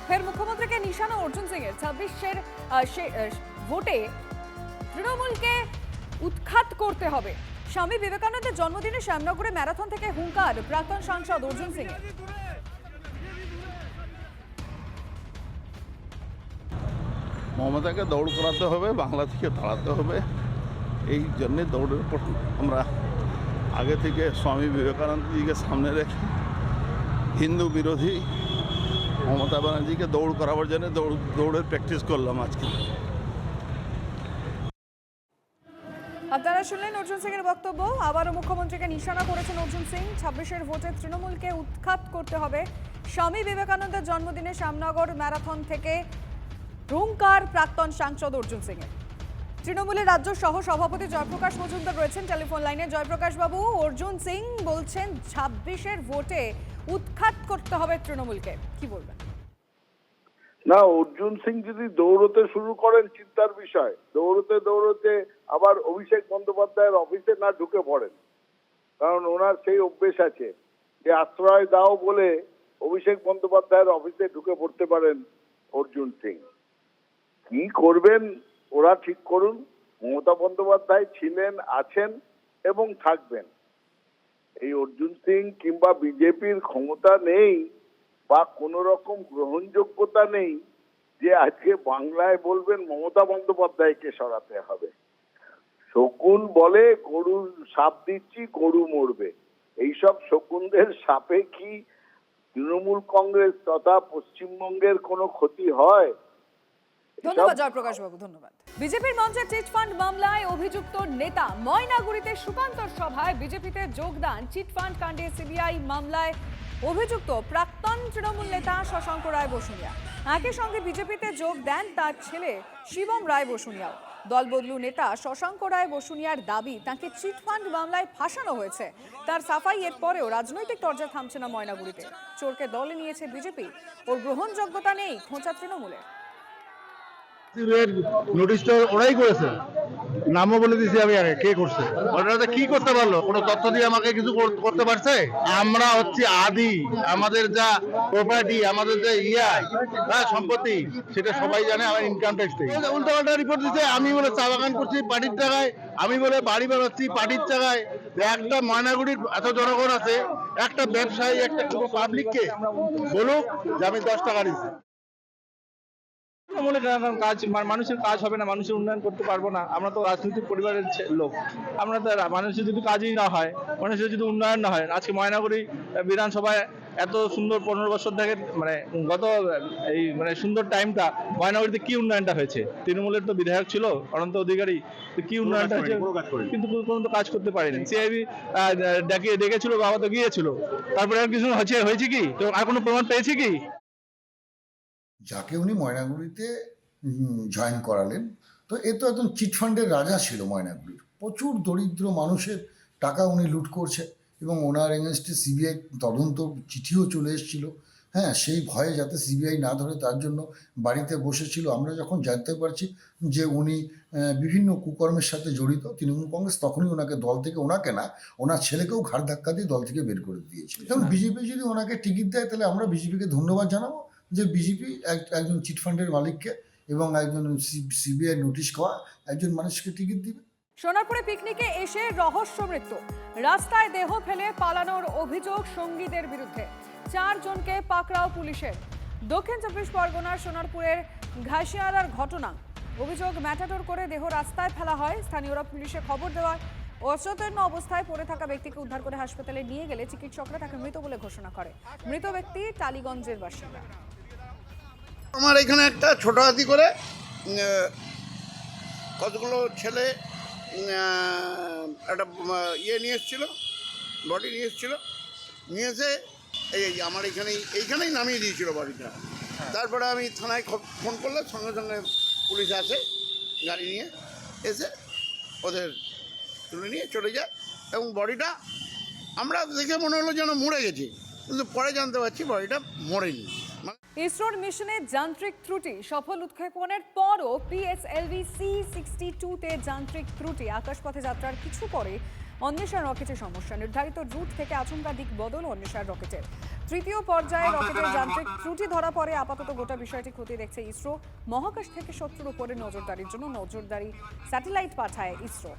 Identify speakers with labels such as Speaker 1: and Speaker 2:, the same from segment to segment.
Speaker 1: ফের মুখ্যমন্ত্রীকে নিশানা অর্জুন সিং এর 26-এর ভোটে তৃণমূলকে উৎখাত করতে হবে। স্বামী বিবেকানন্দের জন্মদিনে শ্যামনগরে ম্যারাথন থেকে হুঙ্কার প্রাক্তন সাংসদ অর্জুন সিং এর।
Speaker 2: মমতাকে দৌড় করাতে হবে, বাংলা থেকে তাড়াতে হবে। এই জন্যে দৌড়ের পর আমরা আগে থেকে স্বামী বিবেকানন্দজিকে সামনে রেখে হিন্দু বিরোধী মমতা ব্যানার্জিকে দৌড় করাবার জন্য দৌড়ের প্র্যাকটিস করলাম আজকে।
Speaker 1: আপনারা শুনলেন অর্জুন সিং এর বক্তব্য। আবারও মুখ্যমন্ত্রীকে নিশানা করেছেন অর্জুন সিং। 26-এর ভোটে তৃণমূলকে উৎখাত করতে হবে। স্বামী বিবেকানন্দের জন্মদিনে শ্যামনগর ম্যারাথন থেকে হুঙ্কার প্রাক্তন সাংসদ অর্জুন সিং এর। তৃণমূলের রাজ্য সহ সভাপতি জয়প্রকাশ মজুমদার রয়েছেন টেলিফোন লাইনে। জয়প্রকাশ বাবু, অর্জুন সিং বলছেন 26-এর ভোটে উৎখাত করতে হবে তৃণমূলকে, কি বলবেন?
Speaker 3: না, অর্জুন সিং যদি দৌড়তে শুরু করেন চিন্তার বিষয়। দৌড়তে আবার অভিষেক বন্দ্যোপাধ্যায়ের অফিসে না ঢুকে পড়েন, কারণ ওনার সেই অভ্যেস আছে যে আশ্রয় দাও বলে অভিষেক বন্দ্যোপাধ্যায়ের অফিসে ঢুকে পড়তে পারেন অর্জুন সিং। কি করবেন ওরা ঠিক করুন। মমতা বন্দ্যোপাধ্যায় ছিলেন, আছেন এবং থাকবেন। এই অর্জুন সিং কিংবা বিজেপির ক্ষমতা নেই বা কোন রকম গ্রহণযোগ্যতা নেই যে আজকে বাংলায় বলবেন মমতা বন্দ্যোপাধ্যায়কে সরাতে হবে। শকুন বলে গরুর সাপ দিচ্ছি, গরু মরবে। এইসব শকুনদের সাপে কি তৃণমূল কংগ্রেস তথা পশ্চিমবঙ্গের কোনো ক্ষতি হয়?
Speaker 1: ধন্যবাদ জয়প্রকাশ বাবু, ধন্যবাদ। বিজেপির মঞ্চে চিটফান্ড মামলায় অভিযুক্ত নেতা ময়নাগুড়িতে সুকান্তর সভায় বিজেপিতে যোগদান। চিটফান্ড কাণ্ডে সিবিআই মামলায় অভিযুক্ত প্রাক্তন তৃণমূল নেতা শশাঙ্ক রায় বসুনিয়া। একই সঙ্গে বিজেপিতে যোগ দেন তার ছেলে শিবম রায় বসুনিয়াও। দলবদলু নেতা শশাঙ্ক রায় বসুনিয়ার দাবি তাকে চিটফান্ড মামলায় ফাঁসানো হয়েছে। তার সাফাই এর পরেও রাজনৈতিক তরজা থামছে না ময়নাগুড়িতে। চোরকে দলে নিয়েছে বিজেপি, ওর গ্রহণযোগ্যতা নেই খোঁচা তৃণমূলের।
Speaker 4: নোটিশটা ওরাই করেছে, নামও বলে দিয়েছি আমি আগে কে করছে। ওরা কি করতে পারলো? কোনো তথ্য দিয়ে আমাকে কিছু করতে পারছে? আমরা হচ্ছে আদি, আমাদের যা প্রপার্টি, আমাদের যে সম্পত্তি সেটা সবাই জানে। আমার ইনকাম ট্যাক্স থেকে উল্টো পাল্টা রিপোর্ট দিচ্ছে। আমি বলে চা বাগান করছি পার্টির টাকায়, আমি বলে বাড়ি বানাচ্ছি পার্টির টাকায়। একটা ময়নাগুড়ির এত জনগণ আছে, একটা ব্যবসায়ী একটা কোনো পাবলিককে বলুক যে আমি 10 টাকা দিচ্ছি। কাজ মানুষের কাজ হবে না, মানুষের উন্নয়ন করতে পারবো না। আমরা তো রাজনৈতিক পরিবারের লোক, আমরা তো মানুষের যদি কাজই না হয়, মানুষের যদি উন্নয়ন না হয়। আজকে ময়নাগুড়ি বিধানসভায় এত সুন্দর 15 বছর থেকে গত এই সুন্দর টাইমটা ময়নাগুড়িতে কি উন্নয়নটা হয়েছে? তৃণমূলের তো বিধায়ক ছিল অনন্ত অধিকারী, কি উন্নয়নটা হয়েছে? কিন্তু কোনো তো কাজ করতে পারেনি। সিআইবি ডেকেছিল, বাবা তো গিয়েছিল, তারপরে আর কিছু হয়েছে কি? তো আর কোনো প্রমাণ পেয়েছে কি?
Speaker 5: যাকে উনি ময়নাগুড়িতে জয়েন করালেন, তো এ তো একদম চিটফান্ডের রাজা ছিল ময়নাগুড়ির। প্রচুর দরিদ্র মানুষের টাকা উনি লুট করছে এবং ওনার এগেনস্টে সিবিআই তদন্ত চিঠিও চলে এসেছিল। হ্যাঁ, সেই ভয়ে যাতে সিবিআই না ধরে তার জন্য বাড়িতে বসেছিল। আমরা যখন জানতে পারছি যে উনি বিভিন্ন কুকর্মের সাথে জড়িত তৃণমূল কংগ্রেস, তখনই ওনাকে দল থেকে, ওনাকে না ওনার ছেলেকেও ঘাড় ধাক্কা দিয়ে দল থেকে বের করে দিয়েছিল। এবং বিজেপি যদি ওনাকে টিকিট দেয় তাহলে আমরা বিজেপিকে ধন্যবাদ জানাবো যে বিজেপি একজন চিটফান্ডের মালিককে এবং একজন সিবিআই নোটিশ খাওয়া একজন মানুষকে টিকিট দিবে।
Speaker 1: সোনারপুরে পিকনিকে এসে রহস্য মৃত্যু, রাস্তায় দেহ ফেলে পালানোর অভিযোগ সঙ্গীদের বিরুদ্ধে। 4 জনকে পাকড়াও পুলিশের। দক্ষিণ 24 পরগনার সোনারপুরের ঘাসিয়ারার ঘটনা। অভিযোগ, ম্যাটাডোর করে দেহ রাস্তায় ফেলা হয়। স্থানীয়রা পুলিশে খবর দেওয়ায় অচেতন অবস্থায় পড়ে থাকা ব্যক্তিকে উদ্ধার করে হাসপাতালে নিয়ে গেলে চিকিৎসকরা তাকে মৃত বলে ঘোষণা করে। মৃত ব্যক্তি টালিগঞ্জের বাসিন্দা।
Speaker 6: আমার এখানে একটা ছোট হাতি করে কতগুলো ছেলে একটা নিয়ে এসেছিলো, বডি নিয়ে এসেছিলো, নিয়ে এসে এই আমার এইখানেই নামিয়ে দিয়েছিল বডিটা। তারপরে আমি থানায় ফোন করলে সঙ্গে সঙ্গে পুলিশ আসে, গাড়ি নিয়ে এসে ওদের তুলে নিয়ে চলে যায়। এবং বডিটা আমরা দেখে মনে হলো যেন মরে গেছে, কিন্তু পরে জানতে পারছি বডিটা মরেনি।
Speaker 1: ইসরোর মিশনে যান্ত্রিক ত্রুটি, সফল উৎক্ষেপণের পরও পিএসএলভি C-62 তে যান্ত্রিক ত্রুটি। আকাশপথে যাত্রার কিছু পরে অন্বেষা রকেটের সমস্যা, নির্ধারিত রুট থেকে আচমকা দিক বদল অন্বেষা রকেটের। তৃতীয় পর্যায়ে রকেটের যান্ত্রিক ত্রুটি ধরা পড়ে। আপাতত গোটা বিষয়টি খতিয়ে দেখছে ইসরো। মহাকাশ থেকে শত্রুর উপরে নজরদারির জন্য নজরদারি স্যাটেলাইট পাঠায় ইসরো।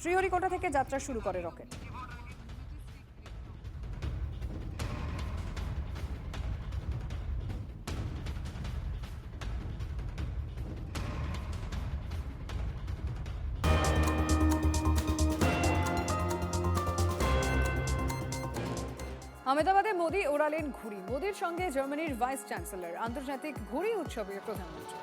Speaker 1: শ্রীহরিকোটা থেকে যাত্রা শুরু করে রকেট। আহমেদাবাদে মোদি ওড়ালেন ঘুড়ি। মোদির সঙ্গে জার্মানির ভাইস চ্যান্সেলর। আন্তর্জাতিক ঘুড়ি উৎসবে প্রধানমন্ত্রী।